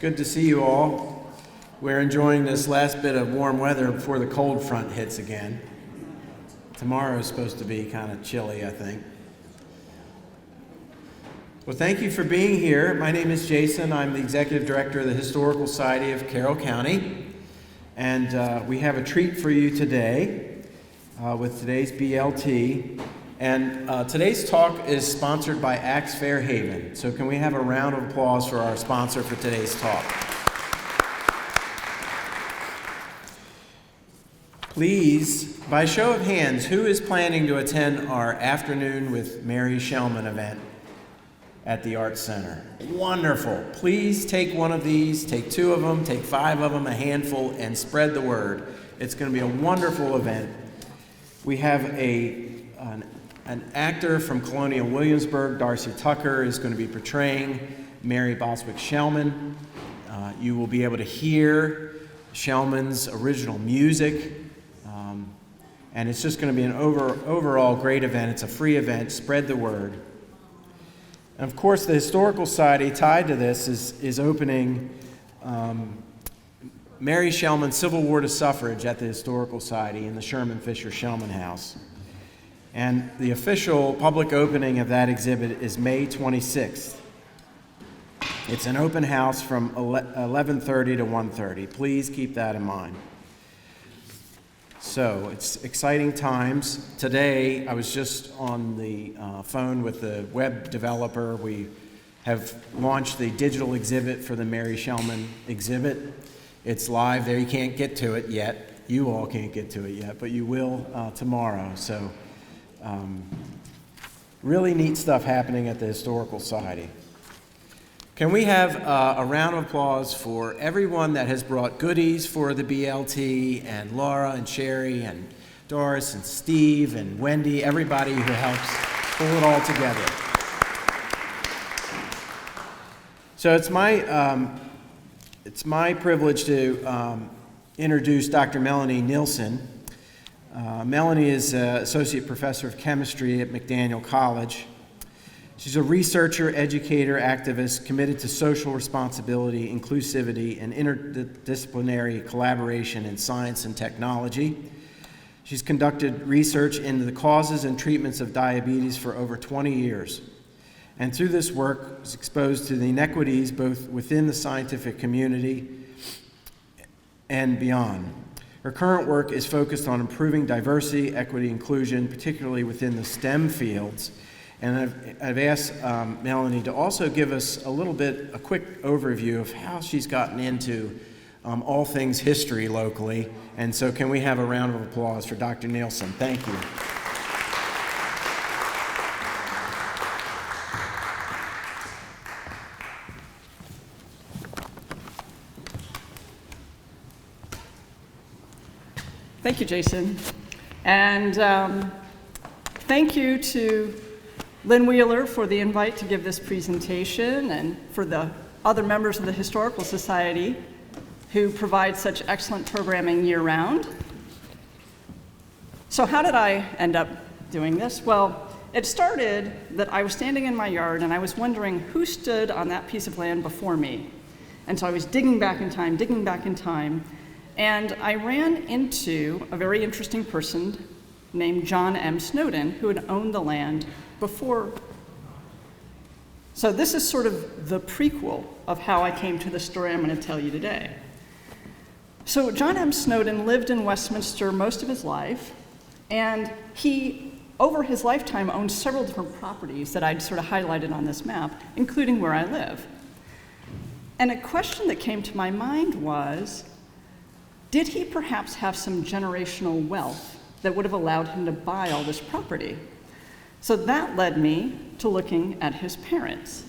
Good to see you all. We're enjoying this last bit of warm weather before the cold front hits again. Tomorrow is supposed to be kind of chilly, I think. Well, thank you for being here. My name is Jason. I'm the Executive Director of the Historical Society of Carroll County. And we have a treat for you today with today's BLT. And today's talk is sponsored by Axe Fairhaven. So can we have a round of applause for our sponsor for today's talk? Please, by show of hands, who is planning to attend our Afternoon with Mary Shellman event at the Arts Center? Wonderful. Please take one of these, take 2 of them, take 5 of them, a handful, and spread the word. It's going to be a wonderful event. We have an actor from Colonial Williamsburg, Darcy Tucker, is going to be portraying Mary Boswick Shellman. You will be able to hear Shellman's original music, and it's just going to be an overall great event. It's a free event. Spread the word. And of course, the Historical Society tied to this is opening Mary Shellman Civil War to Suffrage at the Historical Society in the Sherman Fisher Shellman House. And the official public opening of that exhibit is May 26th. It's an open house from 11:30 to 1:30. Please keep that in mind. So it's exciting times. Today, I was just on the phone with the web developer. We have launched the digital exhibit for the Mary Shellman exhibit. It's live there. You can't get to it yet. You all can't get to it yet, but you will tomorrow. So really neat stuff happening at the Historical Society. Can we have a round of applause for everyone that has brought goodies for the BLT, and Laura and Sherry and Doris and Steve and Wendy, everybody who helps pull it all together. So it's my privilege to introduce Dr. Melanie Nilsson. Melanie is Associate Professor of Chemistry at McDaniel College. She's a researcher, educator, activist committed to social responsibility, inclusivity, and interdisciplinary collaboration in science and technology. She's conducted research into the causes and treatments of diabetes for over 20 years. And through this work, is exposed to the inequities both within the scientific community and beyond. Her current work is focused on improving diversity, equity, inclusion, particularly within the STEM fields. And I've asked Melanie to also give us a quick overview of how she's gotten into all things history locally. And so can we have a round of applause for Dr. Nilsson? Thank you. Thank you, Jason. And thank you to Lynn Wheeler for the invite to give this presentation, and for the other members of the Historical Society who provide such excellent programming year-round. So how did I end up doing this? Well, it started that I was standing in my yard and I was wondering who stood on that piece of land before me. And so I was digging back in time, and I ran into a very interesting person named John M. Snowden, who had owned the land before. So this is sort of the prequel of how I came to the story I'm going to tell you today. So John M. Snowden lived in Westminster most of his life, and he, over his lifetime, owned several different properties that I'd sort of highlighted on this map, including where I live. And a question that came to my mind was, did he perhaps have some generational wealth that would have allowed him to buy all this property? So that led me to looking at his parents.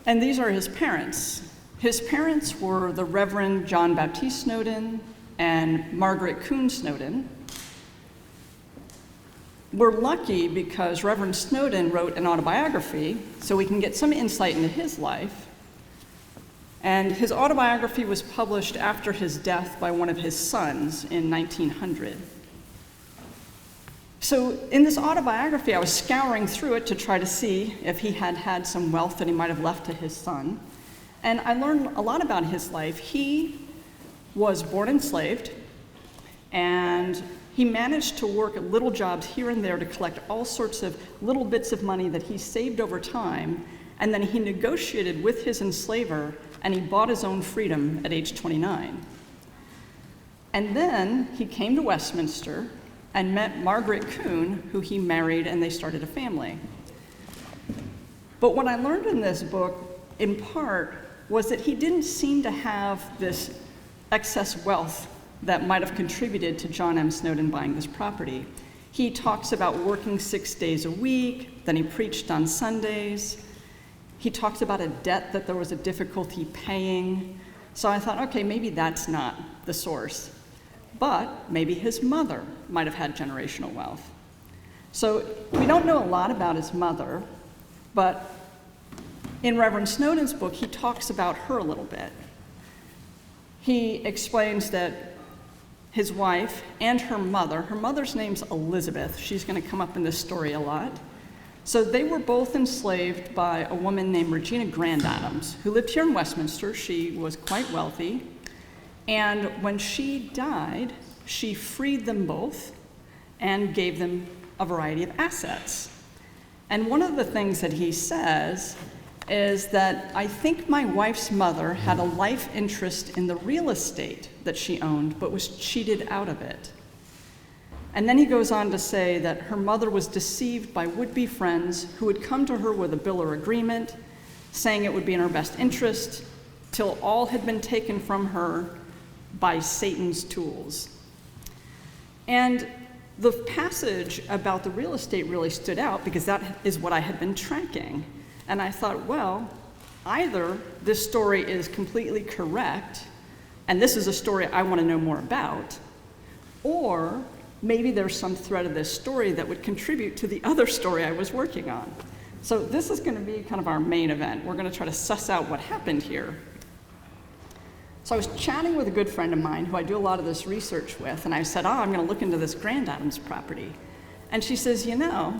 And these are his parents. His parents were the Reverend John Baptiste Snowden and Margaret Kuhn Snowden. We're lucky because Reverend Snowden wrote an autobiography, so we can get some insight into his life. And his autobiography was published after his death by one of his sons in 1900. So in this autobiography, I was scouring through it to try to see if he had had some wealth that he might have left to his son. And I learned a lot about his life. He was born enslaved, and he managed to work at little jobs here and there to collect all sorts of little bits of money that he saved over time, and then he negotiated with his enslaver, and he bought his own freedom at age 29. And then he came to Westminster and met Margaret Kuhn, who he married, and they started a family. But what I learned in this book, in part, was that he didn't seem to have this excess wealth that might have contributed to John M. Snowden buying this property. He talks about working 6 days a week, then he preached on Sundays. He talks about a debt that there was a difficulty paying. So I thought, okay, maybe that's not the source. But maybe his mother might have had generational wealth. So we don't know a lot about his mother, but in Reverend Snowden's book, he talks about her a little bit. He explains that his wife and her mother's name's Elizabeth. She's going to come up in this story a lot. So they were both enslaved by a woman named Regina Grand Adams, who lived here in Westminster. She was quite wealthy. And when she died, she freed them both and gave them a variety of assets. And one of the things that he says is that I think my wife's mother had a life interest in the real estate that she owned, but was cheated out of it. And then he goes on to say that her mother was deceived by would-be friends who would come to her with a bill or agreement, saying it would be in her best interest, till all had been taken from her by Satan's tools. And the passage about the real estate really stood out because that is what I had been tracking. And I thought, well, either this story is completely correct, and this is a story I want to know more about, or maybe there's some thread of this story that would contribute to the other story I was working on. So this is going to be kind of our main event. We're going to try to suss out what happened here. So I was chatting with a good friend of mine who I do a lot of this research with, and I said, I'm going to look into this Grand Adams property. And she says, you know,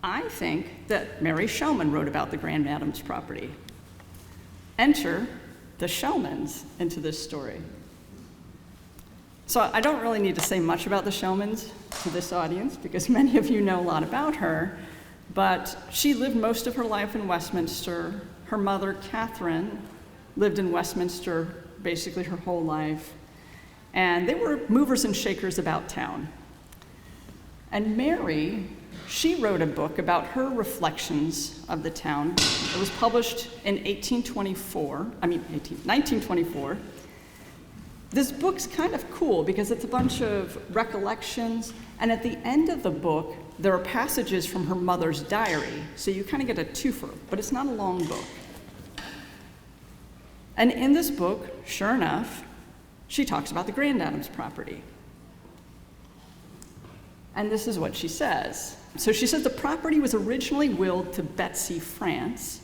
I think that Mary Shellman wrote about the Grand Adams property. Enter the Shellmans into this story. So I don't really need to say much about the Shellmans to this audience because many of you know a lot about her, but she lived most of her life in Westminster. Her mother, Catherine, lived in Westminster basically her whole life, and they were movers and shakers about town. And Mary, she wrote a book about her reflections of the town. It was published in 1924. This book's kind of cool because it's a bunch of recollections, and at the end of the book, there are passages from her mother's diary, so you kind of get a twofer, but it's not a long book. And in this book, sure enough, she talks about the Grand Adams property. And this is what she says. So she says the property was originally willed to Betsy France.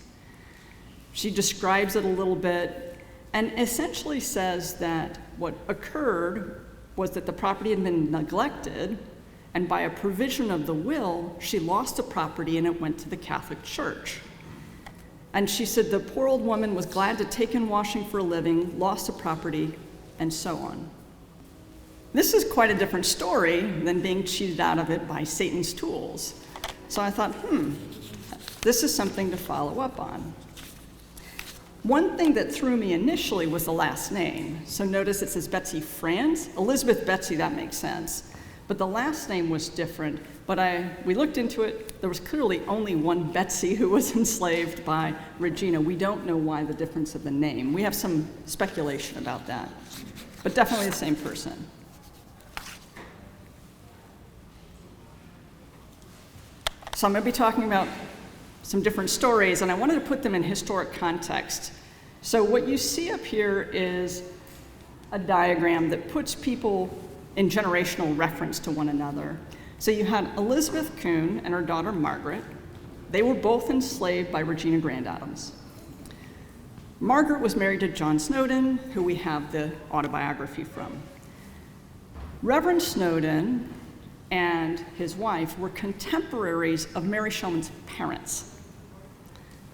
She describes it a little bit and essentially says that what occurred was that the property had been neglected, and by a provision of the will, she lost the property and it went to the Catholic Church. And she said the poor old woman was glad to take in washing for a living, lost the property, and so on. This is quite a different story than being cheated out of it by Satan's tools. So I thought, this is something to follow up on. One thing that threw me initially was the last name. So notice it says Betsy France. Elizabeth Betsy, that makes sense. But the last name was different. But we looked into it. There was clearly only one Betsy who was enslaved by Regina. We don't know why the difference of the name. We have some speculation about that. But definitely the same person. So I'm going to be talking about some different stories, and I wanted to put them in historic context. So what you see up here is a diagram that puts people in generational reference to one another. So you had Elizabeth Kuhn and her daughter Margaret. They were both enslaved by Regina Grand Adams. Margaret was married to John Snowden, who we have the autobiography from. Reverend Snowden and his wife were contemporaries of Mary Shellman's parents.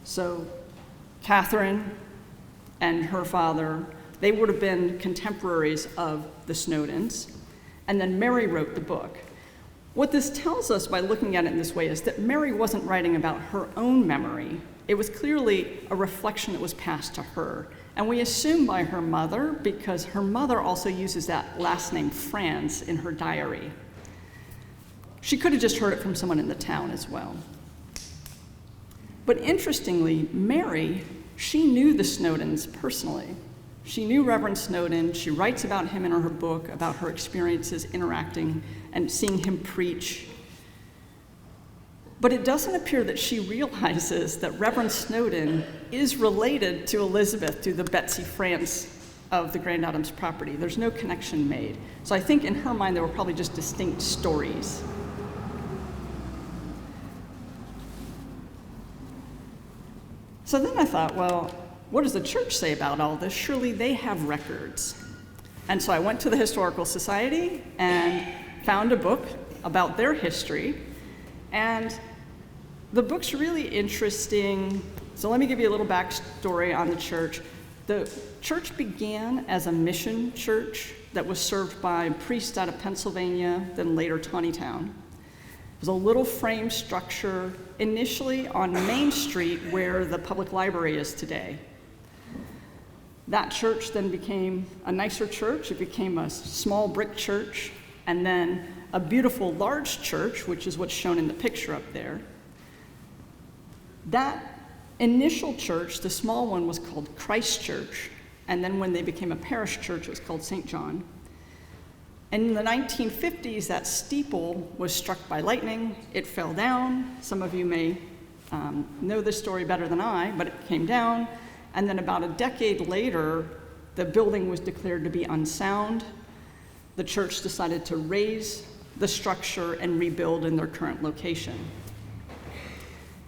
So Catherine and her father, they would have been contemporaries of the Snowdens, and then Mary wrote the book. What this tells us by looking at it in this way is that Mary wasn't writing about her own memory. It was clearly a reflection that was passed to her. And we assume by her mother, because her mother also uses that last name Franz in her diary. She could have just heard it from someone in the town as well. But interestingly, Mary, she knew the Snowdens personally. She knew Reverend Snowden. She writes about him in her book, about her experiences interacting and seeing him preach. But it doesn't appear that she realizes that Reverend Snowden is related to Elizabeth, to the Betsy France of the Grand Adams property. There's no connection made. So I think in her mind, they were probably just distinct stories. So then I thought, well, what does the church say about all this? Surely they have records. And so I went to the Historical Society and found a book about their history. And the book's really interesting. So let me give you a little backstory on the church. The church began as a mission church that was served by priests out of Pennsylvania, then later Taneytown. It was a little frame structure initially on Main Street where the public library is today. That church then became a nicer church. It became a small brick church, and then a beautiful large church, which is what's shown in the picture up there. That initial church, the small one, was called Christ Church, and then when they became a parish church, it was called St. John. And in the 1950s, that steeple was struck by lightning. It fell down. Some of you may know this story better than I, but it came down. And then about a decade later, the building was declared to be unsound. The church decided to raise the structure and rebuild in their current location.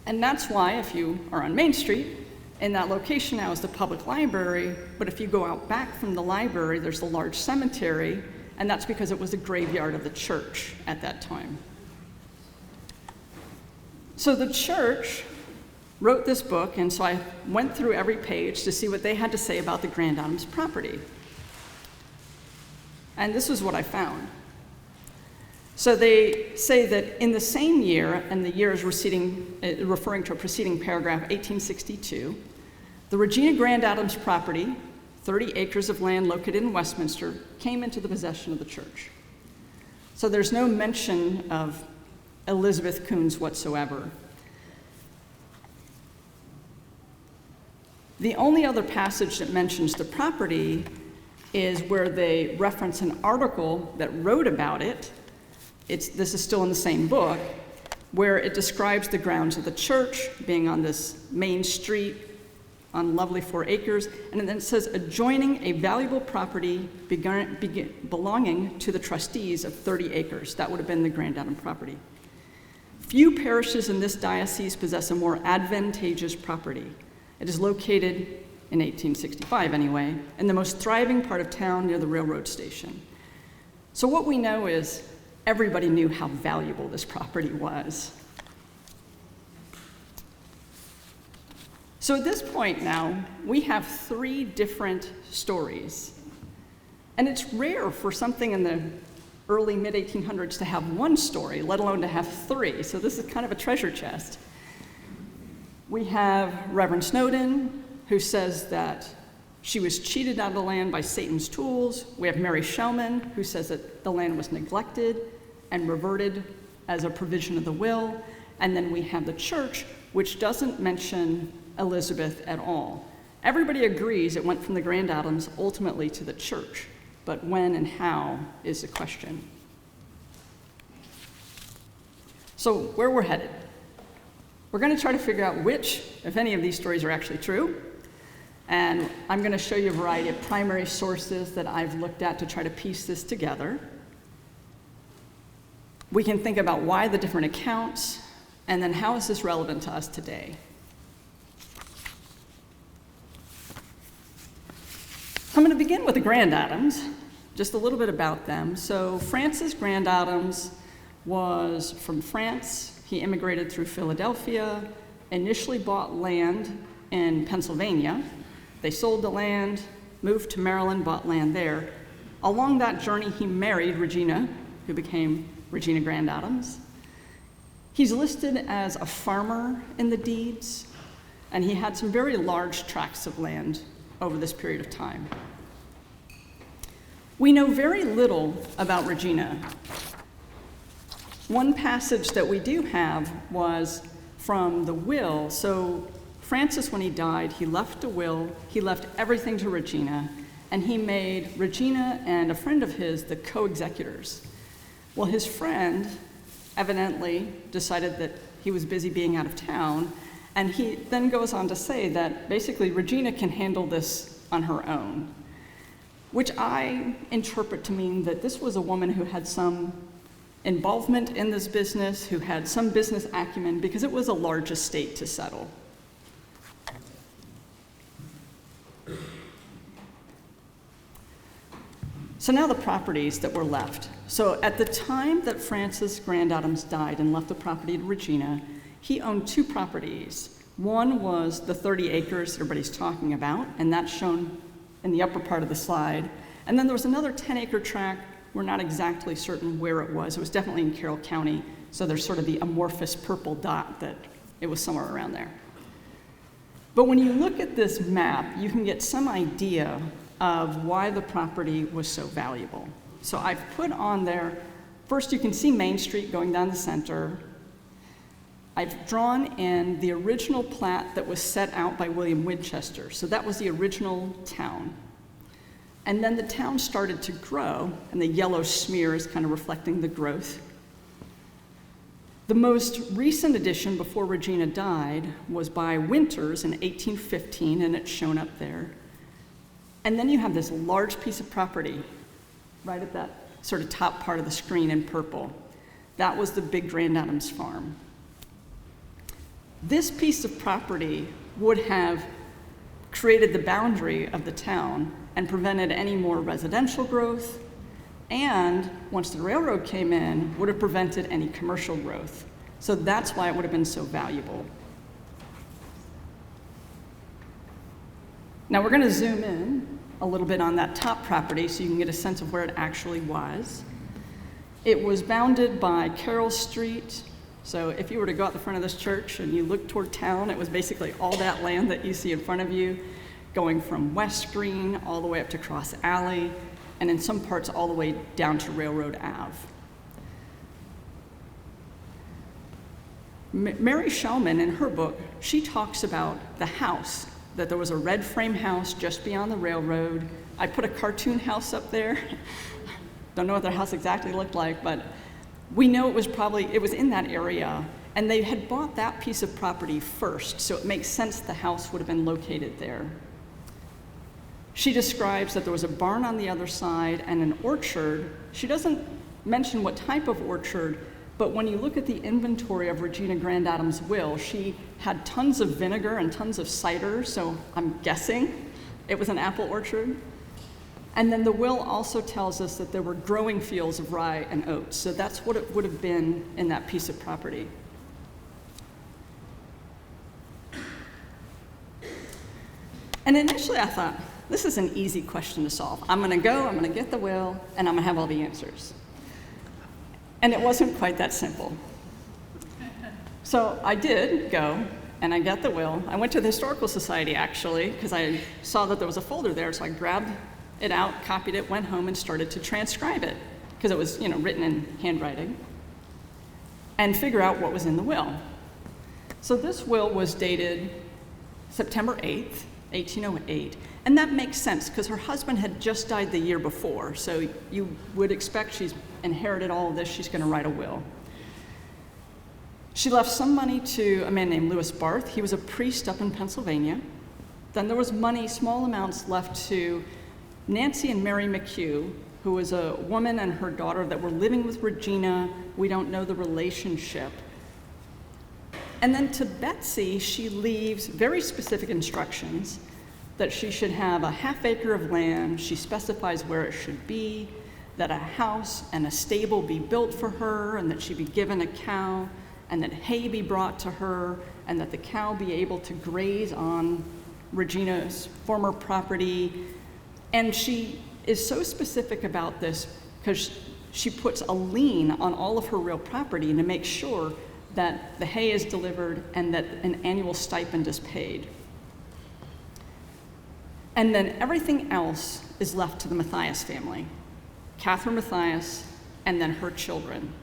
And that's why, if you are on Main Street, in that location now is the public library, but if you go out back from the library, there's the large cemetery, and that's because it was the graveyard of the church at that time. So the church wrote this book, and so I went through every page to see what they had to say about the Grand Adams property. And this is what I found. So they say that in the same year, and the year is referring to a preceding paragraph, 1862, the Regina Grand Adams property, 30 acres of land located in Westminster, came into the possession of the church. So there's no mention of Elizabeth Coons whatsoever. The only other passage that mentions the property is where they reference an article that wrote about it. This is still in the same book, where it describes the grounds of the church being on this main street on lovely 4 acres, and then it says adjoining a valuable property belonging to the trustees of 30 acres. That would have been the Grand Adam property. Few parishes in this diocese possess a more advantageous property. It is located, in 1865 anyway, in the most thriving part of town near the railroad station. So what we know is everybody knew how valuable this property was. So at this point now, we have 3 different stories. And it's rare for something in the early mid-1800s to have 1 story, let alone to have 3. So this is kind of a treasure chest. We have Reverend Snowden, who says that she was cheated out of the land by Satan's tools. We have Mary Shellman, who says that the land was neglected and reverted as a provision of the will. And then we have the church, which doesn't mention Elizabeth at all. Everybody agrees it went from the Grand Adams ultimately to the church, but when and how is the question. So where we're headed. We're going to try to figure out which, if any of these stories are actually true, and I'm going to show you a variety of primary sources that I've looked at to try to piece this together. We can think about why the different accounts, and then how is this relevant to us today. So I'm going to begin with the Grand Adams, just a little bit about them. So Frances Grand Adams was from France. He immigrated through Philadelphia, initially bought land in Pennsylvania. They sold the land, moved to Maryland, bought land there. Along that journey, he married Regina, who became Regina Grand Adams. He's listed as a farmer in the deeds, and he had some very large tracts of land over this period of time. We know very little about Regina. One passage that we do have was from the will. So Francis, when he died, he left a will, he left everything to Regina, and he made Regina and a friend of his the co-executors. Well, his friend evidently decided that he was busy being out of town, and he then goes on to say that basically Regina can handle this on her own, which I interpret to mean that this was a woman who had some involvement in this business, who had some business acumen, because it was a large estate to settle. So now the properties that were left. So at the time that Francis Grand Adams died and left the property to Regina, he owned two properties. One was the 30 acres everybody's talking about, and that's shown in the upper part of the slide. And then there was another 10-acre tract. We're not exactly certain where it was. It was definitely in Carroll County, so there's sort of the amorphous purple dot that it was somewhere around there. But when you look at this map, you can get some idea of why the property was so valuable. So I've put on there, first you can see Main Street going down the center. I've drawn in the original plat that was set out by William Winchester. So that was the original town. And then the town started to grow, and the yellow smear is kind of reflecting the growth. The most recent addition before Regina died was by Winters in 1815, and it's shown up there. And then you have this large piece of property right at that sort of top part of the screen in purple. That was the big Grand Adams farm. This piece of property would have created the boundary of the town and prevented any more residential growth, and once the railroad came in, would have prevented any commercial growth. So that's why it would have been so valuable. Now we're going to zoom in a little bit on that top property so you can get a sense of where it actually was. It was bounded by Carroll Street. So if you were to go out the front of this church and you look toward town, it was basically all that land that you see in front of you, going from West Green all the way up to Cross Alley, and in some parts all the way down to Railroad Ave. Mary Shellman, in her book, she talks about the house, that there was a red frame house just beyond the railroad. I put a cartoon house up there. Don't know what their house exactly looked like, but we know it was in that area, and they had bought that piece of property first, so it makes sense the house would have been located there. She describes that there was a barn on the other side and an orchard. She doesn't mention what type of orchard, but when you look at the inventory of Regina Grand Adams' will, she had tons of vinegar and tons of cider, so I'm guessing it was an apple orchard. And then the will also tells us that there were growing fields of rye and oats, so that's what it would have been in that piece of property. And initially I thought, this is an easy question to solve. I'm gonna get the will, and I'm gonna have all the answers. And it wasn't quite that simple. So I did go, and I got the will. I went to the Historical Society, actually, because I saw that there was a folder there, so I grabbed it out, copied it, went home, and started to transcribe it, because it was, written in handwriting, and figure out what was in the will. So this will was dated September 8th, 1808, and that makes sense, because her husband had just died the year before, so you would expect she's inherited all of this, she's going to write a will. She left some money to a man named Lewis Barth. He was a priest up in Pennsylvania. Then there was money, small amounts, left to Nancy and Mary McHugh, who was a woman and her daughter that were living with Regina. We don't know the relationship. And then to Betsy, she leaves very specific instructions that she should have a half acre of land. She specifies where it should be, that a house and a stable be built for her, and that she be given a cow, and that hay be brought to her, and that the cow be able to graze on Regina's former property. And she is so specific about this because she puts a lien on all of her real property to make sure that the hay is delivered and that an annual stipend is paid. And then everything else is left to the Matthias family, Catherine Matthias, and then her children.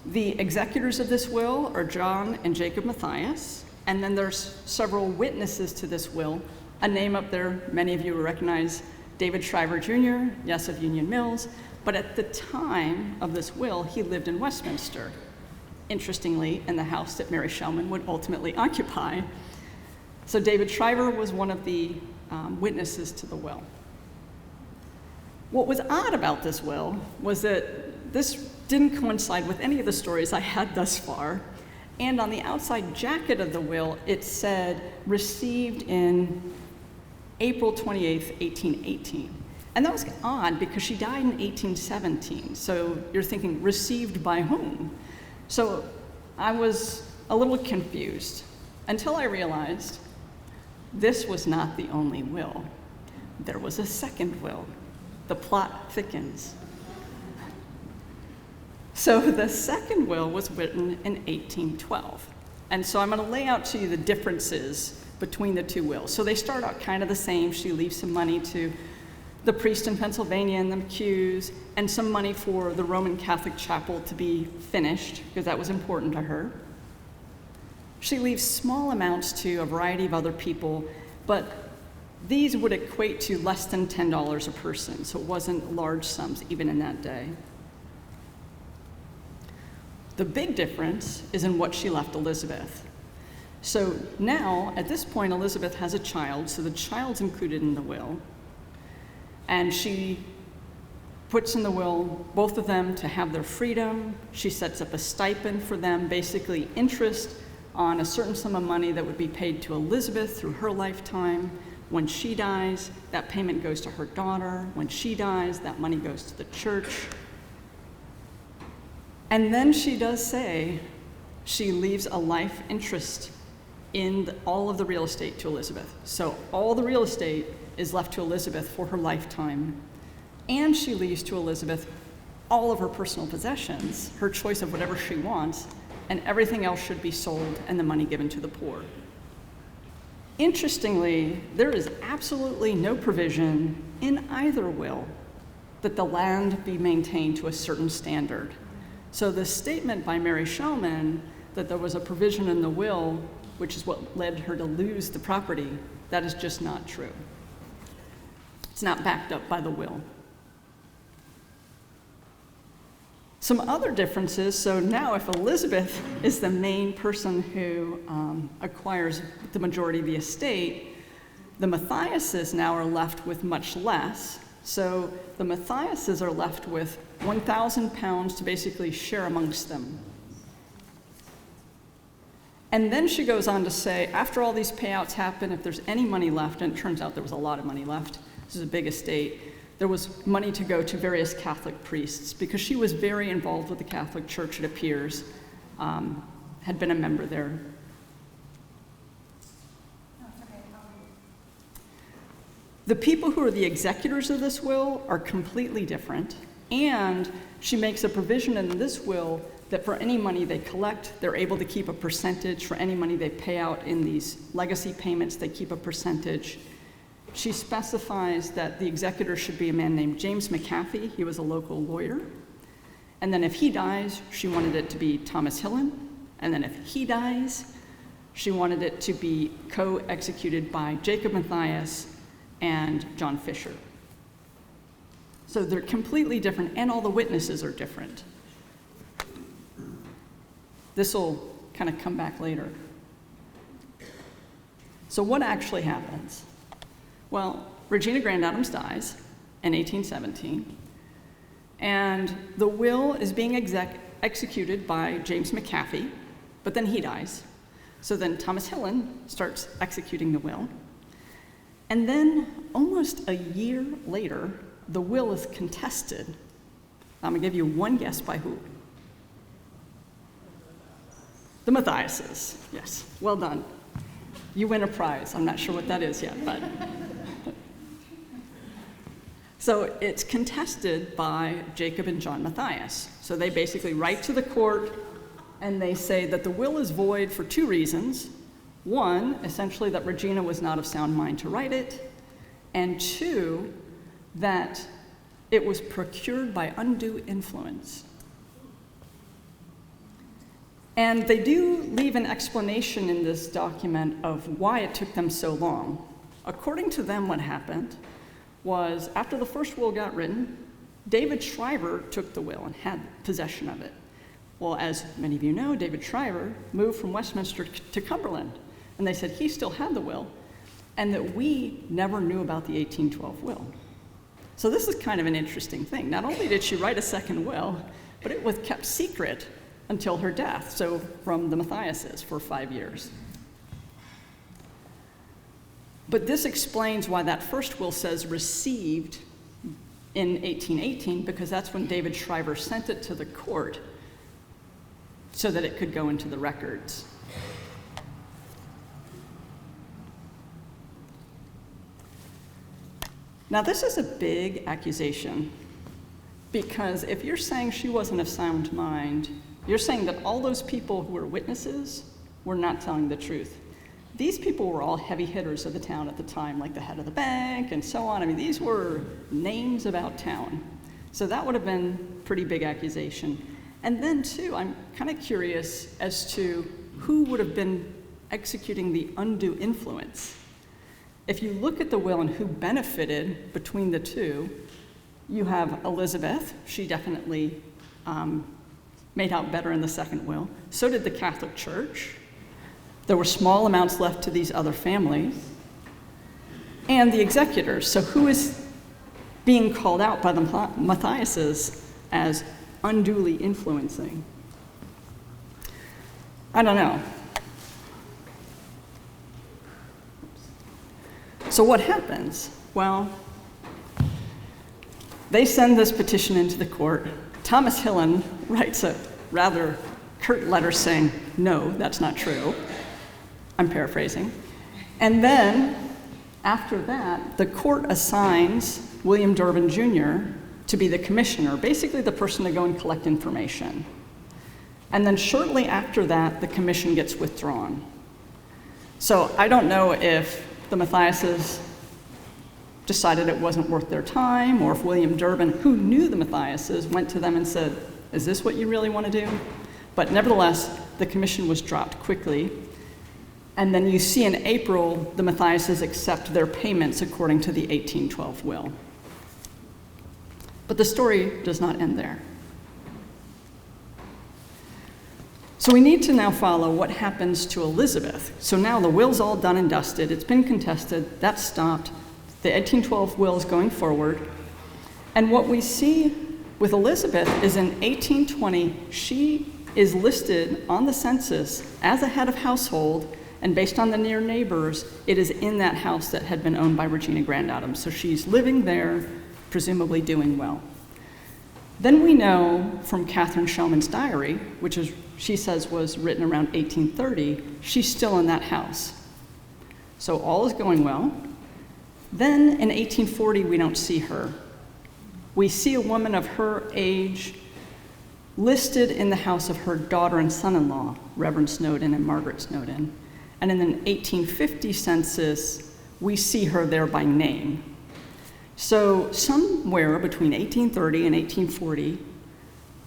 The executors of this will are John and Jacob Matthias, and then there's several witnesses to this will. A name up there many of you will recognize, David Shriver Jr., yes, of Union Mills, but at the time of this will, he lived in Westminster, interestingly, in the house that Mary Shellman would ultimately occupy. So David Shriver was one of the witnesses to the will. What was odd about this will was that this didn't coincide with any of the stories I had thus far, and on the outside jacket of the will, it said, received in April 28th, 1818. And that was odd because she died in 1817, so you're thinking, received by whom? So I was a little confused until I realized this was not the only will. There was a second will. The plot thickens. So the second will was written in 1812. And so I'm going to lay out to you the differences between the two wills. So they start out kind of the same. She leaves some money to the priest in Pennsylvania and the McHughes, and some money for the Roman Catholic chapel to be finished, because that was important to her. She leaves small amounts to a variety of other people, but these would equate to less than $10 a person, so it wasn't large sums even in that day. The big difference is in what she left Elizabeth. So now, at this point, Elizabeth has a child, so the child's included in the will. And she puts in the will both of them to have their freedom. She sets up a stipend for them, basically interest on a certain sum of money that would be paid to Elizabeth through her lifetime. When she dies, that payment goes to her daughter. When she dies, that money goes to the church. And then she does say she leaves a life interest in all of the real estate to Elizabeth. So all the real estate is left to Elizabeth for her lifetime. And she leaves to Elizabeth all of her personal possessions, her choice of whatever she wants, and everything else should be sold and the money given to the poor. Interestingly, there is absolutely no provision in either will that the land be maintained to a certain standard. So the statement by Mary Shellman that there was a provision in the will, which is what led her to lose the property, that is just not true. It's not backed up by the will. Some other differences, so now if Elizabeth is the main person who acquires the majority of the estate, the Matthiases now are left with much less. So the Matthiases are left with 1,000 pounds to basically share amongst them. And then she goes on to say, after all these payouts happen, if there's any money left, and it turns out there was a lot of money left, this is a big estate, there was money to go to various Catholic priests, because she was very involved with the Catholic Church, it appears, had been a member there. The people who are the executors of this will are completely different, and she makes a provision in this will that for any money they collect, they're able to keep a percentage. For any money they pay out in these legacy payments, they keep a percentage. She specifies that the executor should be a man named James McAfee. He was a local lawyer. And then if he dies, she wanted it to be Thomas Hillen. And then if he dies, she wanted it to be co-executed by Jacob Matthias and John Fisher. So they're completely different, and all the witnesses are different. This will kind of come back later. So what actually happens? Well, Regina Grand Adams dies in 1817, and the will is being executed by James McAfee, but then he dies. So then Thomas Hillen starts executing the will. And then almost a year later, the will is contested. I'm going to give you one guess by who. The Mathiases, yes. Well done. You win a prize. I'm not sure what that is yet, but. So it's contested by Jacob and John Mathias. So they basically write to the court and they say that the will is void for two reasons. One, essentially that Regina was not of sound mind to write it, and two, that it was procured by undue influence. And they do leave an explanation in this document of why it took them so long. According to them, what happened was after the first will got written, David Shriver took the will and had possession of it. Well, as many of you know, David Shriver moved from Westminster to Cumberland, and they said he still had the will, and that we never knew about the 1812 will. So this is kind of an interesting thing. Not only did she write a second will, but it was kept secret until her death, so from the Mathiases for 5 years. But this explains why that first will says received in 1818, because that's when David Shriver sent it to the court so that it could go into the records. Now, this is a big accusation, because if you're saying she wasn't of sound mind, you're saying that all those people who were witnesses were not telling the truth. These people were all heavy hitters of the town at the time, like the head of the bank and so on. I mean, these were names about town. So that would have been a pretty big accusation. And then, too, I'm kind of curious as to who would have been executing the undue influence. If you look at the will and who benefited between the two, you have Elizabeth. She definitely made out better in the second will. So did the Catholic Church. There were small amounts left to these other families. And the executors. So who is being called out by the Mathiases as unduly influencing? I don't know. So what happens? Well, they send this petition into the court. Thomas Hillen writes a rather curt letter saying, no, that's not true. I'm paraphrasing. And then, after that, the court assigns William Durbin Jr. to be the commissioner, basically the person to go and collect information. And then shortly after that, the commission gets withdrawn. So I don't know if the Mathiases decided it wasn't worth their time, or if William Durbin, who knew the Mathiases, went to them and said, is this what you really want to do? But nevertheless, the commission was dropped quickly. And then you see in April, the Mathiases accept their payments according to the 1812 will. But the story does not end there. So we need to now follow what happens to Elizabeth. So now the will's all done and dusted. It's been contested. That's stopped. The 1812 will is going forward. And what we see with Elizabeth is in 1820, she is listed on the census as a head of household, and based on the near neighbors, it is in that house that had been owned by Regina Grandadam. So she's living there, presumably doing well. Then we know from Catherine Shellman's diary, which is, she says was written around 1830, she's still in that house. So all is going well. Then in 1840, we don't see her. We see a woman of her age listed in the house of her daughter and son-in-law, Reverend Snowden and Margaret Snowden. And in the 1850 census, we see her there by name. So somewhere between 1830 and 1840,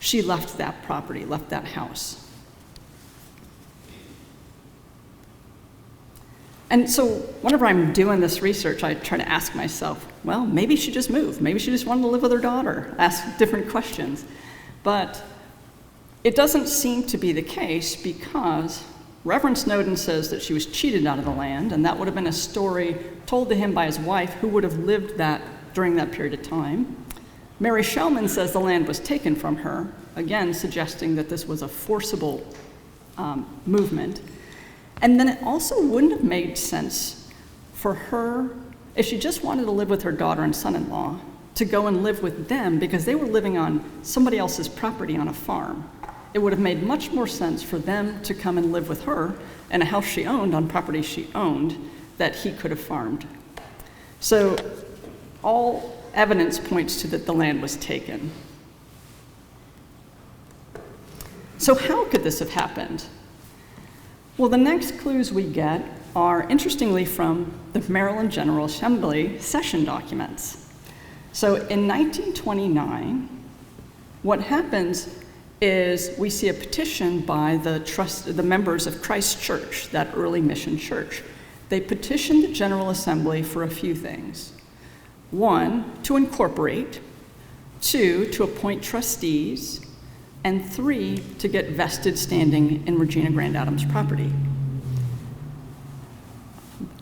she left that property, left that house. And so whenever I'm doing this research, I try to ask myself, well, maybe she just moved. Maybe she just wanted to live with her daughter, ask different questions. But it doesn't seem to be the case, because Reverend Snowden says that she was cheated out of the land, and that would have been a story told to him by his wife, who would have lived that during that period of time. Mary Shellman says the land was taken from her, again suggesting that this was a forcible movement. And then it also wouldn't have made sense for her, if she just wanted to live with her daughter and son-in-law, to go and live with them because they were living on somebody else's property on a farm. It would have made much more sense for them to come and live with her in a house she owned on property she owned that he could have farmed. So all evidence points to that the land was taken. So how could this have happened? Well, the next clues we get are, interestingly, from the Maryland General Assembly session documents. So in 1929, what happens is we see a petition by the members of Christ Church, that early mission church. They petitioned the General Assembly for a few things. 1, to incorporate. 2, to appoint trustees. And 3, to get vested standing in Regina Grand Adams property.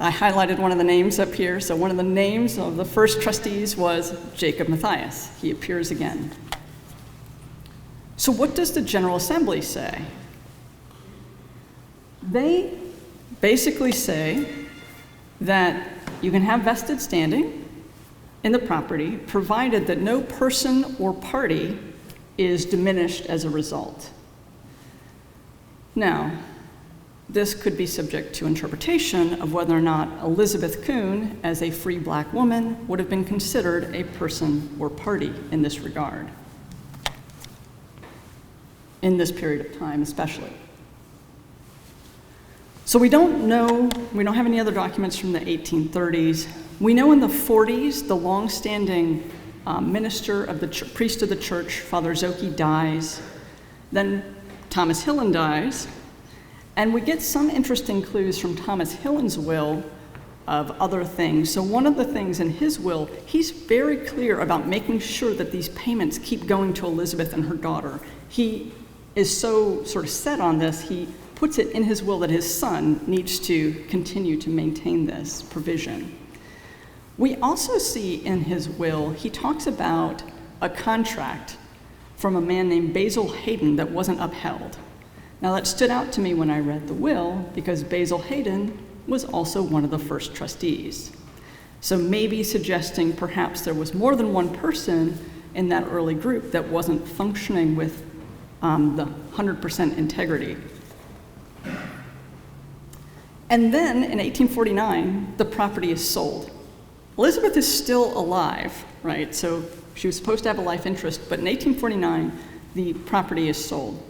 I highlighted one of the names up here. So one of the names of the first trustees was Jacob Matthias. He appears again. So what does the General Assembly say? They basically say that you can have vested standing in the property provided that no person or party is diminished as a result. Now, this could be subject to interpretation of whether or not Elizabeth Kuhn, as a free black woman, would have been considered a person or party in this regard, in this period of time especially. So we don't have any other documents from the 1830s. We know in the 40s, the longstanding minister of the priest of the church, Father Zoki, dies. Then Thomas Hillen dies. And we get some interesting clues from Thomas Hillen's will of other things. So one of the things in his will, he's very clear about making sure that these payments keep going to Elizabeth and her daughter. He is so sort of set on this, he puts it in his will that his son needs to continue to maintain this provision. We also see in his will, he talks about a contract from a man named Basil Hayden that wasn't upheld. Now that stood out to me when I read the will because Basil Hayden was also one of the first trustees. So maybe suggesting perhaps there was more than one person in that early group that wasn't functioning with the 100% integrity. And then in 1849, the property is sold. Elizabeth is still alive, right? So she was supposed to have a life interest, but in 1849, the property is sold.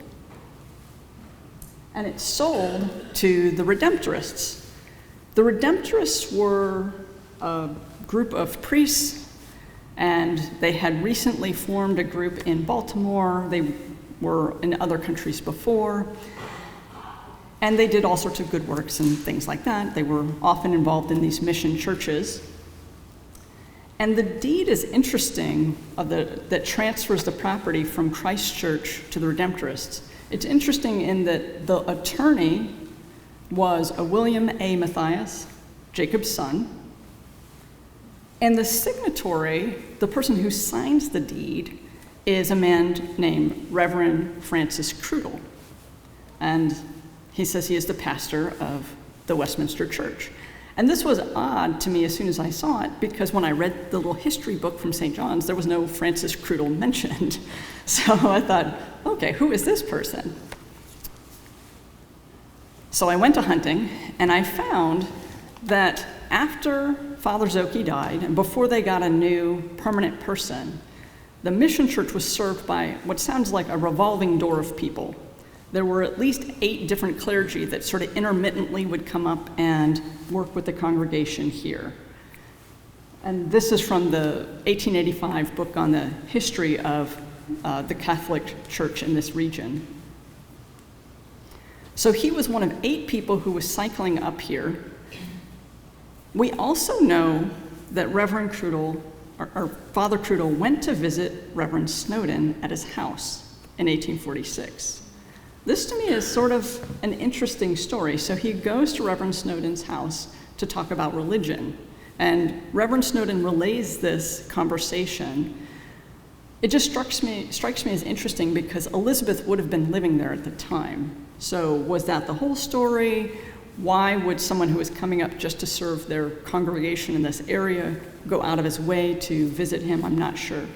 And it's sold to the Redemptorists. The Redemptorists were a group of priests, and they had recently formed a group in Baltimore. They were in other countries before. And they did all sorts of good works and things like that. They were often involved in these mission churches. And the deed is interesting that transfers the property from Christ Church to the Redemptorists. It's interesting in that the attorney was a William A. Matthias, Jacob's son. And the signatory, the person who signs the deed, is a man named Reverend Francis Crudel. And he says he is the pastor of the Westminster Church. And this was odd to me as soon as I saw it, because when I read the little history book from St. John's, there was no Francis Crudel mentioned. So I thought, okay, who is this person? So I went to hunting, and I found that after Father Zoki died, and before they got a new permanent person, the mission church was served by what sounds like a revolving door of people. There were at least 8 different clergy that sort of intermittently would come up and work with the congregation here. And this is from the 1885 book on the history of the Catholic Church in this region. So he was one of 8 people who was cycling up here. We also know that Reverend Crudel, or Father Crudel, went to visit Reverend Snowden at his house in 1846. This to me is sort of an interesting story. So he goes to Reverend Snowden's house to talk about religion. And Reverend Snowden relays this conversation. It just strikes me as interesting because Elizabeth would have been living there at the time. So was that the whole story? Why would someone who is coming up just to serve their congregation in this area go out of his way to visit him? I'm not sure.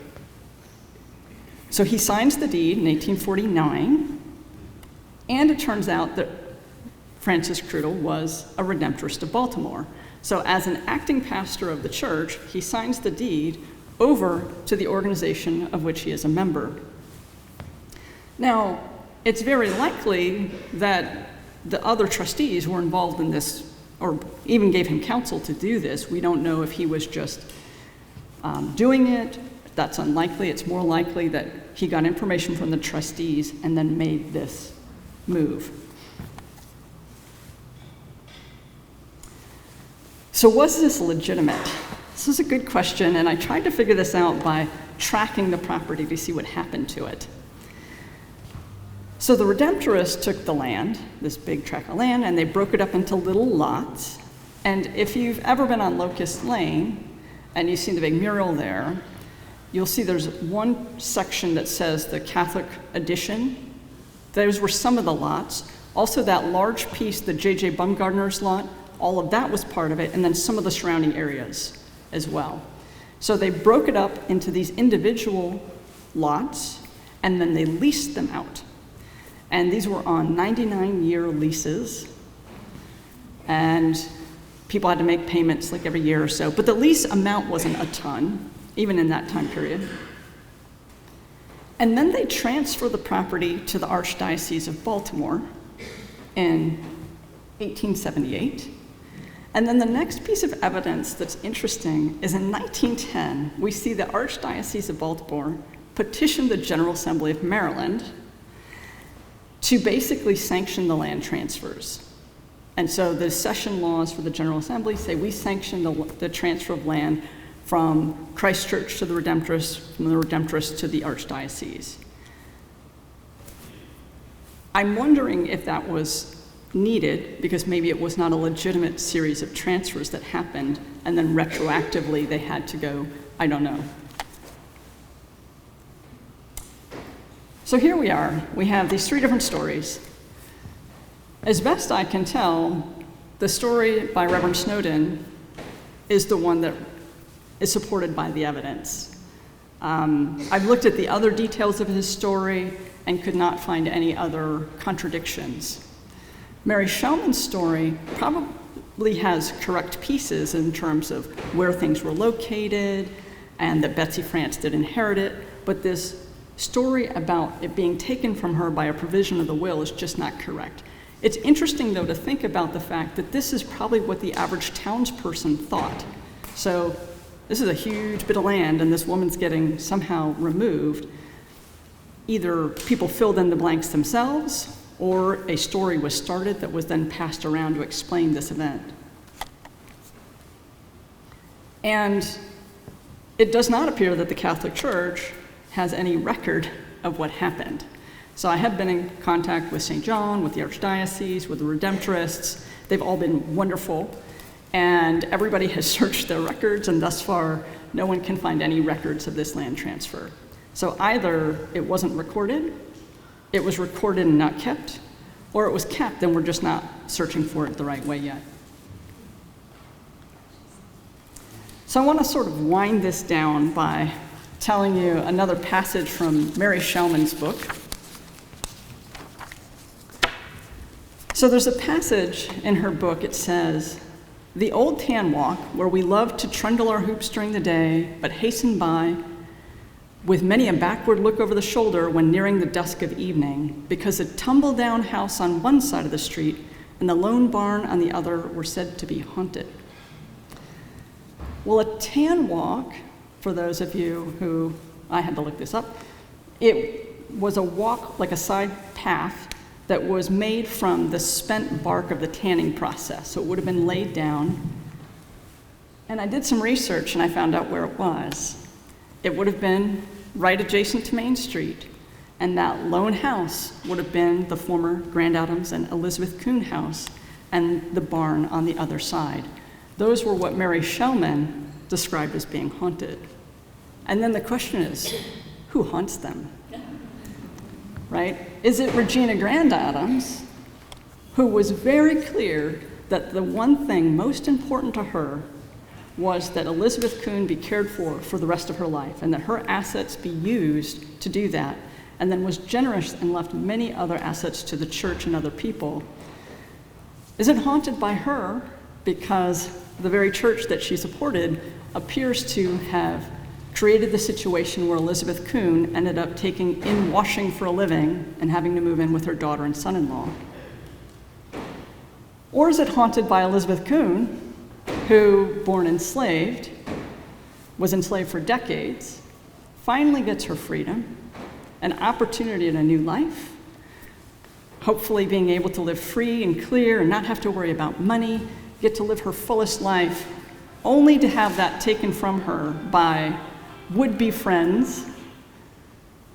So he signs the deed in 1849, and it turns out that Francis Crudel was a Redemptorist of Baltimore. So as an acting pastor of the church, he signs the deed over to the organization of which he is a member. Now, it's very likely that the other trustees were involved in this, or even gave him counsel to do this. We don't know if he was just doing it. That's unlikely. It's more likely that he got information from the trustees and then made this move. So was this legitimate? This is a good question, and I tried to figure this out by tracking the property to see what happened to it. So the Redemptorists took the land, this big tract of land, and they broke it up into little lots. And if you've ever been on Locust Lane, and you've seen the big mural there, you'll see there's one section that says the Catholic Addition. Those were some of the lots. Also that large piece, the J.J. Bumgardner's lot, all of that was part of it, and then some of the surrounding areas as well. So they broke it up into these individual lots, and then they leased them out. And these were on 99-year leases, and people had to make payments like every year or so, but the lease amount wasn't a ton, even in that time period. And then they transferred the property to the Archdiocese of Baltimore in 1878. And then the next piece of evidence that's interesting is in 1910, we see the Archdiocese of Baltimore petitioned the General Assembly of Maryland to basically sanction the land transfers. And so the session laws for the General Assembly say we sanction the transfer of land from Christ Church to the Redemptorists, from the Redemptorists to the Archdiocese. I'm wondering if that was needed because maybe it was not a legitimate series of transfers that happened and then retroactively they had to go, I don't know. So here we are. We have these three different stories. As best I can tell, the story by Reverend Snowden is the one that is supported by the evidence. I've looked at the other details of his story and could not find any other contradictions. Mary Shellman's story probably has correct pieces in terms of where things were located and that Betsy France did inherit it, but this story about it being taken from her by a provision of the will is just not correct. It's interesting, though, to think about the fact that this is probably what the average townsperson thought. So this is a huge bit of land, and this woman's getting somehow removed. Either people filled in the blanks themselves, or a story was started that was then passed around to explain this event. And it does not appear that the Catholic Church has any record of what happened. So I have been in contact with St. John, with the Archdiocese, with the Redemptorists. They've all been wonderful, and everybody has searched their records, and thus far, no one can find any records of this land transfer. So either it wasn't recorded, it was recorded and not kept, or it was kept and we're just not searching for it the right way yet. So I want to sort of wind this down by telling you another passage from Mary Shellman's book. So there's a passage in her book, it says, "The old tan walk, where we loved to trundle our hoops during the day, but hasten by with many a backward look over the shoulder when nearing the dusk of evening, because a tumble-down house on one side of the street and the lone barn on the other were said to be haunted." Well, a tan walk, for those of you who, I had to look this up, it was a walk, like a side path, that was made from the spent bark of the tanning process. So it would have been laid down. And I did some research and I found out where it was. It would have been right adjacent to Main Street. And that lone house would have been the former Grand Adams and Elizabeth Kuhn house and the barn on the other side. Those were what Mary Shellman described as being haunted. And then the question is, who haunts them? Right? Is it Regina Grand Adams, who was very clear that the one thing most important to her was that Elizabeth Kuhn be cared for the rest of her life, and that her assets be used to do that, and then was generous and left many other assets to the church and other people, isn't haunted by her because the very church that she supported appears to have created the situation where Elizabeth Kuhn ended up taking in washing for a living and having to move in with her daughter and son-in-law. Or is it haunted by Elizabeth Kuhn, who, born enslaved, was enslaved for decades, finally gets her freedom, an opportunity in a new life, hopefully being able to live free and clear and not have to worry about money, get to live her fullest life, only to have that taken from her by would-be friends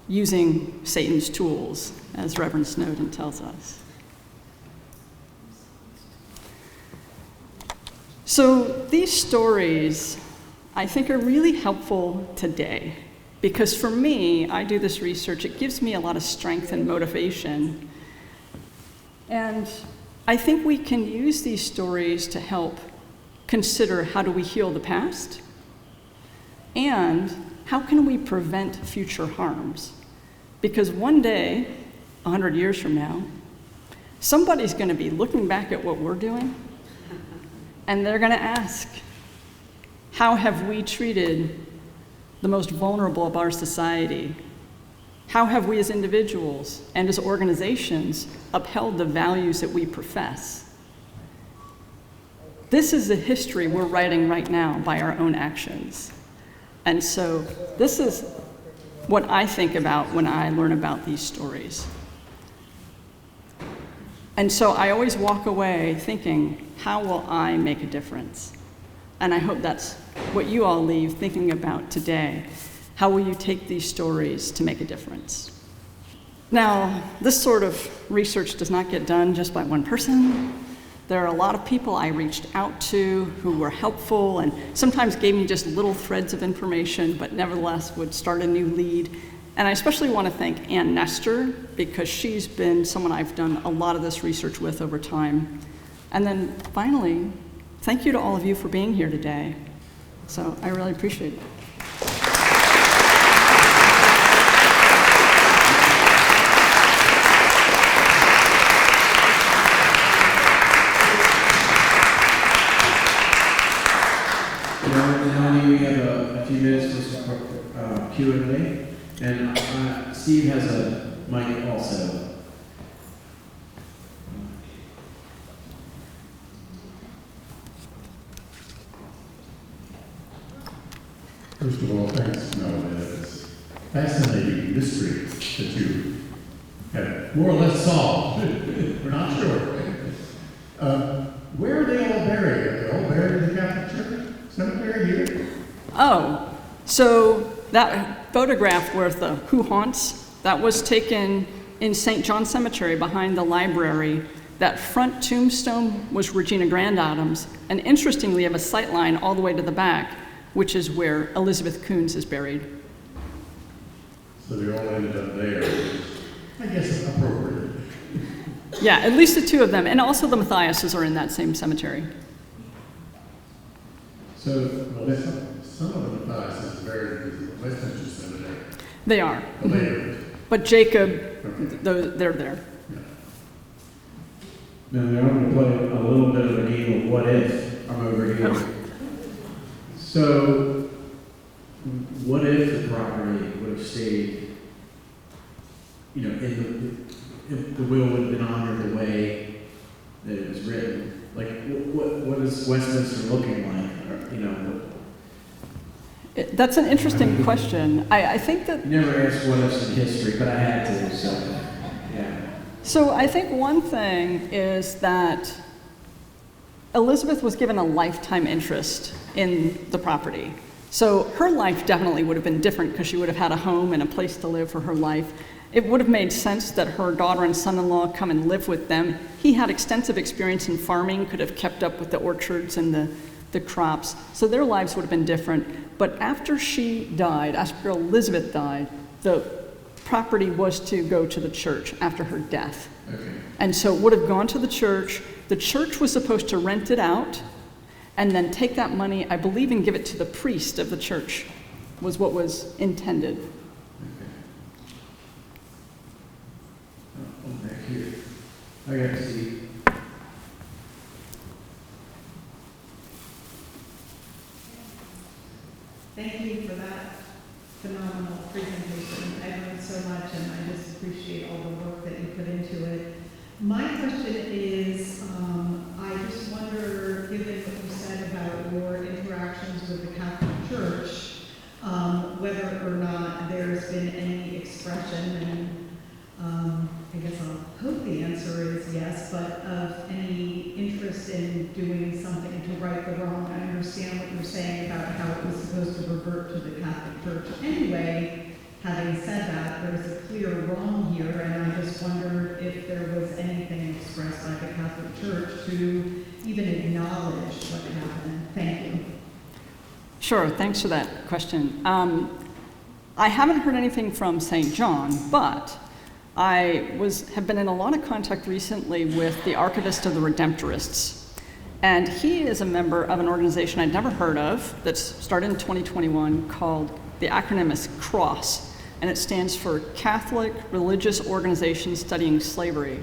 using Satan's tools, as Reverend Snowden tells us. So these stories, I think, are really helpful today, because for me, I do this research, it gives me a lot of strength and motivation. And I think we can use these stories to help consider how do we heal the past, and how can we prevent future harms? Because one day, 100 years from now, somebody's going to be looking back at what we're doing, and they're going to ask, how have we treated the most vulnerable of our society? How have we as individuals and as organizations upheld the values that we profess? This is the history we're writing right now by our own actions. And so this is what I think about when I learn about these stories. And so I always walk away thinking, how will I make a difference? And I hope that's what you all leave thinking about today. How will you take these stories to make a difference? Now, this sort of research does not get done just by one person. There are a lot of people I reached out to who were helpful and sometimes gave me just little threads of information, but nevertheless would start a new lead. And I especially want to thank Ann Nestor, because she's been someone I've done a lot of this research with over time. And then finally, thank you to all of you for being here today. So I really appreciate it. Now we have a few minutes for some Q&A, and Steve has a mic also. First of all, thanks, Mel. It's a fascinating mystery that you have more or less solved. We're not sure. Where are they all buried? Are they all buried in the Catholic Church? Cemetery here? Oh, so that photograph with the who haunts, that was taken in St. John Cemetery behind the library. That front tombstone was Regina Grandadam's, and interestingly, you have a sight line all the way to the back, which is where Elizabeth Kuhn is buried. So they all ended up there. I guess appropriate. Yeah, at least the two of them, and also the Matthiases are in that same cemetery. So, well, some of the Matthias is buried in the Westminster Cemetery. They are. Later. But Jacob, Okay. they're there. Yeah. Now, I'm going to play a little bit of a game of what if. I'm over here. So, what if the property would have stayed, if the will would have been honored the way that it was written? Like, what is Westminster looking like? That's an interesting question. I think that... You never asked what ifs in history, but I had to, so, yeah. So I think one thing is that Elizabeth was given a lifetime interest in the property. So her life definitely would have been different because she would have had a home and a place to live for her life. It would have made sense that her daughter and son-in-law come and live with them. He had extensive experience in farming, could have kept up with the orchards and the crops, so their lives would have been different. But after she died, after Elizabeth died, the property was to go to the church after her death. Okay. And so it would have gone to the church. The church was supposed to rent it out and then take that money, I believe, and give it to the priest of the church, was what was intended. Oh, back here. I got to see. Thank you for that phenomenal presentation. I learned so much, and I just appreciate all the work that you put into it. My question is, I just wonder, given what you said about your interactions with the Catholic Church, whether or not there's been any expression, and I guess I'll hope the answer is yes, but of any interest in doing something to right the wrong. I understand what you're saying about how it was supposed to revert to the Catholic Church anyway. Having said that, there's a clear wrong here, and I just wondered if there was anything expressed by the Catholic Church to even acknowledge what happened. Thank you. Sure, thanks for that question. I haven't heard anything from St. John, but I have been in a lot of contact recently with the Archivist of the Redemptorists, and he is a member of an organization I'd never heard of that's started in 2021 called, the acronym is CROSS, and it stands for Catholic Religious Organizations Studying Slavery.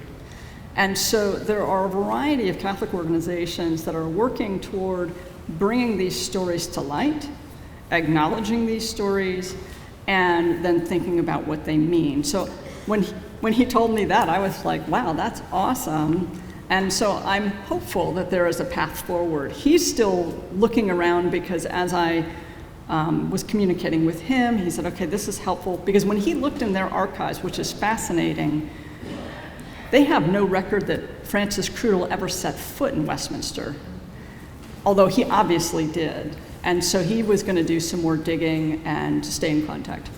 And so there are a variety of Catholic organizations that are working toward bringing these stories to light, acknowledging these stories, and then thinking about what they mean. So when he told me that, I was like, wow, that's awesome. And so I'm hopeful that there is a path forward. He's still looking around because as I was communicating with him, he said, okay, this is helpful. Because when he looked in their archives, which is fascinating, they have no record that Francis Crudel ever set foot in Westminster, although he obviously did. And so he was going to do some more digging and stay in contact.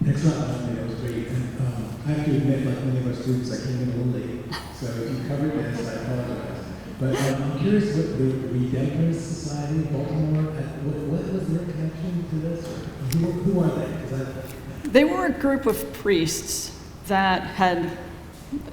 Next up, that was great. And I have to admit, like many of our students, I came in a little late. So if you covered this, I apologize. But I'm curious what the Redemptorist Society of Baltimore, what was their connection to this? Who are they? They were a group of priests that had,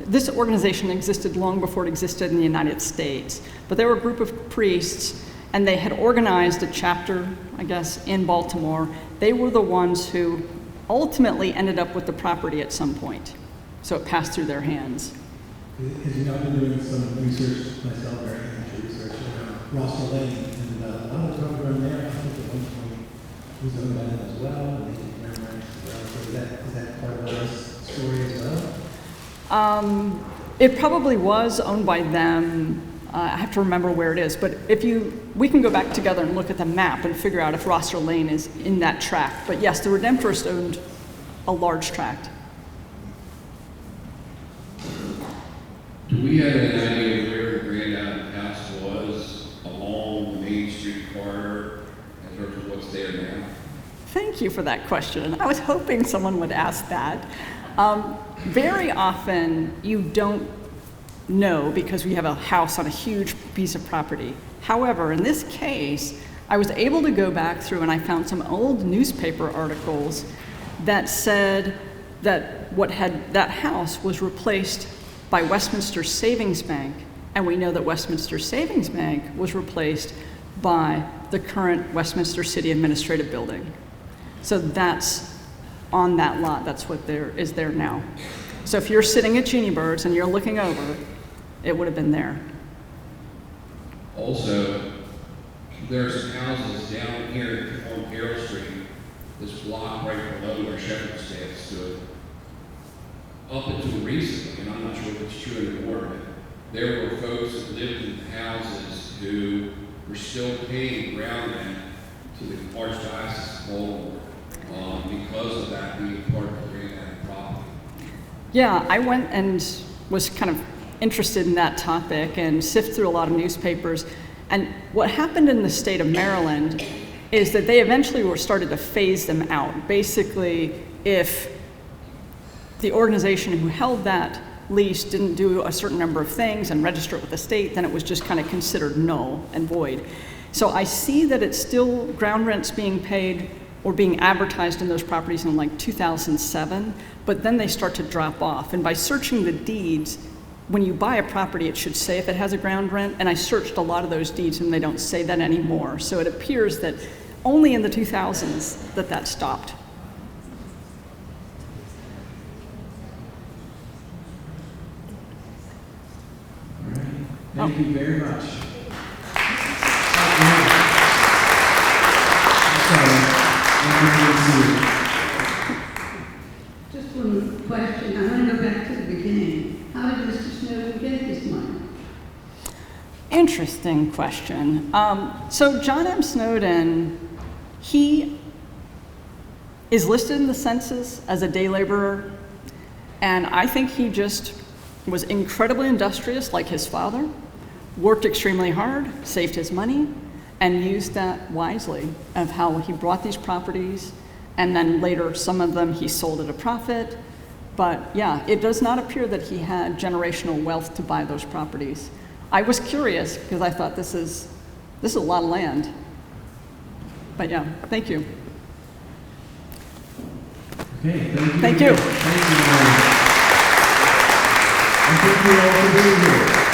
this organization existed long before it existed in the United States, but they were a group of priests and they had organized a chapter, I guess, in Baltimore. They were the ones who ultimately ended up with the property at some point. So it passed through their hands. As you know, I've been doing some research myself, very amateur research, around Ross Lane, and a lot of the talk around there, I think at one point was owned by them as well, and they did very much as well. So is that part of this story as well? It probably was owned by them. I have to remember where it is, but we can go back together and look at the map and figure out if Rosser Lane is in that tract. But yes, the Redemptorists owned a large tract. Do we have any idea where the Grand Island House was along the Main Street corridor in terms of what's there now? Thank you for that question. I was hoping someone would ask that. Very often you don't know because we have a house on a huge piece of property. However, in this case, I was able to go back through and I found some old newspaper articles that said that that house was replaced by Westminster Savings Bank, and we know that Westminster Savings Bank was replaced by the current Westminster City Administrative Building. So that's on that lot, that's what is there now. So if you're sitting at Jeannie Bird's and you're looking over, it would have been there. Also, there are some houses down here on Carroll Street, this block right below where Shepherd's Stand stood. Up until recently, and I'm not sure if it's true anymore, but there were folks that lived in houses who were still paying ground rent to the Archdiocese of Baltimore because of that being part of the Grand Island property. Yeah, I went and was kind of interested in that topic and sifted through a lot of newspapers. And what happened in the state of Maryland is that they eventually started to phase them out. Basically, if the organization who held that lease didn't do a certain number of things and register it with the state, then it was just kind of considered null and void. So I see that it's still ground rent's being paid were being advertised in those properties in like 2007, but then they start to drop off. And by searching the deeds, when you buy a property, it should say if it has a ground rent, and I searched a lot of those deeds and they don't say that anymore. So it appears that only in the 2000s that stopped. Thank you very much. Just one question. I want to go back to the beginning. How did Mr. Snowden get this money? Interesting question. So John M. Snowden, he is listed in the census as a day laborer, and I think he just was incredibly industrious like his father, worked extremely hard, saved his money, and used that wisely of how he brought these properties, and then later some of them he sold at a profit. But yeah, it does not appear that he had generational wealth to buy those properties. I was curious because I thought this is a lot of land. But yeah, thank you. Okay, thank you. Thank you. Thank you, Lauren. And thank you all for being here.